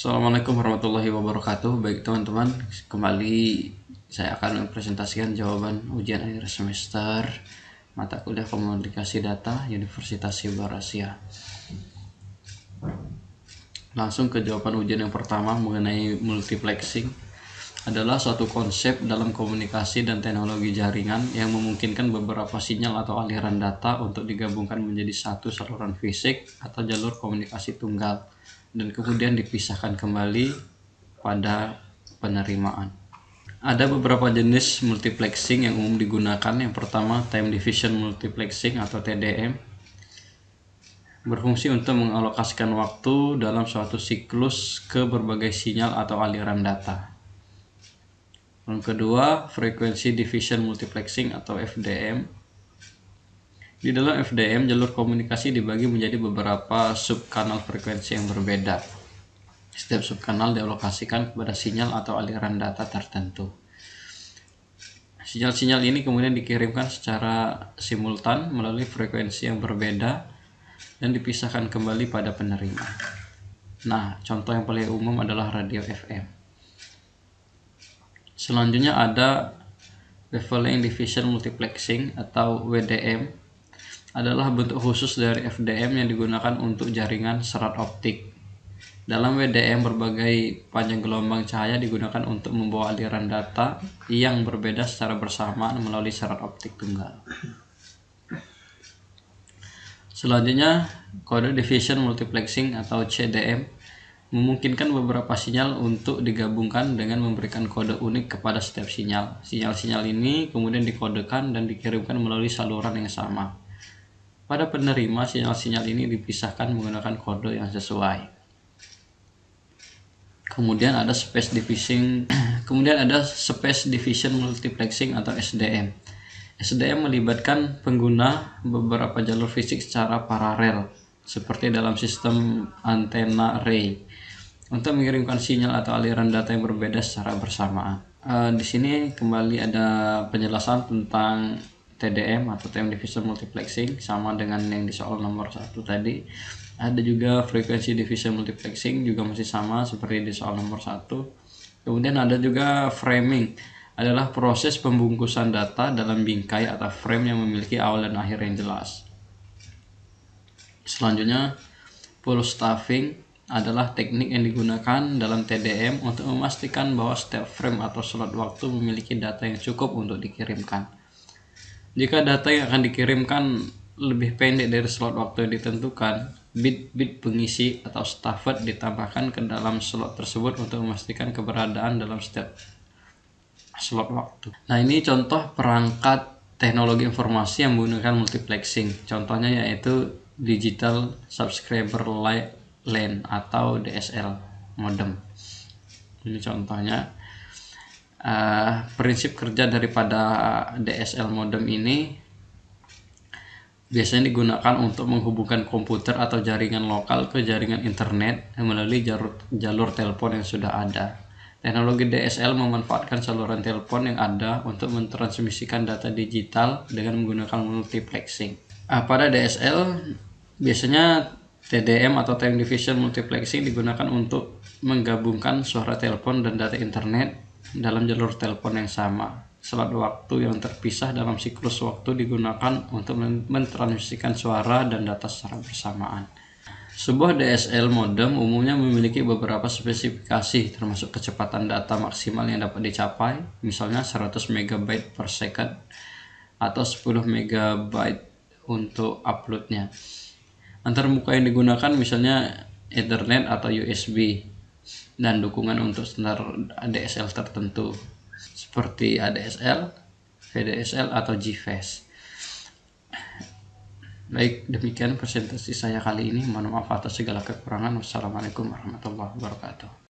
Assalamualaikum warahmatullahi wabarakatuh. Baik teman-teman, kembali saya akan mempresentasikan jawaban ujian akhir semester mata kuliah Komunikasi Data Universitas Sibar Asia. Langsung ke jawaban ujian yang pertama mengenai multiplexing. Adalah suatu konsep dalam komunikasi dan teknologi jaringan yang memungkinkan beberapa sinyal atau aliran data untuk digabungkan menjadi satu saluran fisik atau jalur komunikasi tunggal dan kemudian dipisahkan kembali pada penerimaan. Ada beberapa jenis multiplexing yang umum digunakan. Yang pertama, time division multiplexing atau TDM, berfungsi untuk mengalokasikan waktu dalam suatu siklus ke berbagai sinyal atau aliran data. Yang kedua, frequency division multiplexing atau FDM. Di dalam FDM, jalur komunikasi dibagi menjadi beberapa subkanal frekuensi yang berbeda. Setiap subkanal dialokasikan kepada sinyal atau aliran data tertentu. Sinyal-sinyal ini kemudian dikirimkan secara simultan melalui frekuensi yang berbeda dan dipisahkan kembali pada penerima. Nah, contoh yang paling umum adalah radio FM. Selanjutnya ada wavelength division multiplexing atau WDM. Adalah bentuk khusus dari FDM yang digunakan untuk jaringan serat optik. Dalam WDM, berbagai panjang gelombang cahaya digunakan untuk membawa aliran data yang berbeda secara bersamaan melalui serat optik tunggal. Selanjutnya, kode division multiplexing atau CDM memungkinkan beberapa sinyal untuk digabungkan dengan memberikan kode unik kepada setiap sinyal. Sinyal-sinyal ini kemudian dikodekan dan dikirimkan melalui saluran yang sama. Pada penerima, sinyal-sinyal ini dipisahkan menggunakan kode yang sesuai. Kemudian ada space division multiplexing atau SDM. SDM melibatkan pengguna beberapa jalur fisik secara paralel, seperti dalam sistem antena array, untuk mengirimkan sinyal atau aliran data yang berbeda secara bersamaan. Di sini kembali ada penjelasan tentang TDM atau time division multiplexing, sama dengan yang di soal nomor 1 tadi. Ada juga frequency division multiplexing, juga masih sama seperti di soal nomor 1. Kemudian ada juga framing, adalah proses pembungkusan data dalam bingkai atau frame yang memiliki awal dan akhir yang jelas. Selanjutnya, pulse stuffing adalah teknik yang digunakan dalam TDM untuk memastikan bahwa setiap frame atau slot waktu memiliki data yang cukup untuk dikirimkan. Jika data yang akan dikirimkan lebih pendek dari slot waktu yang ditentukan, bit-bit pengisi atau stuffed ditambahkan ke dalam slot tersebut untuk memastikan keberadaan dalam setiap slot waktu. Nah, ini contoh perangkat teknologi informasi yang menggunakan multiplexing. Contohnya yaitu Digital Subscriber Line atau DSL modem. Ini contohnya. Prinsip kerja daripada DSL modem ini biasanya digunakan untuk menghubungkan komputer atau jaringan lokal ke jaringan internet melalui jalur telepon yang sudah ada. Teknologi DSL memanfaatkan saluran telepon yang ada untuk mentransmisikan data digital dengan menggunakan multiplexing. Pada DSL biasanya TDM atau time division multiplexing digunakan untuk menggabungkan suara telepon dan data internet dalam jalur telepon yang sama. Slot waktu yang terpisah dalam siklus waktu digunakan untuk mentransmisikan suara dan data secara bersamaan. Sebuah DSL modem umumnya memiliki beberapa spesifikasi, termasuk kecepatan data maksimal yang dapat dicapai, misalnya 100 MB per second atau 10 MB untuk uploadnya. Antarmuka yang digunakan misalnya Ethernet atau USB, dan dukungan untuk standar ADSL tertentu seperti ADSL, VDSL atau GFS. Baik, demikian presentasi saya kali ini. Mohon maaf atas segala kekurangan. Wassalamualaikum warahmatullahi wabarakatuh.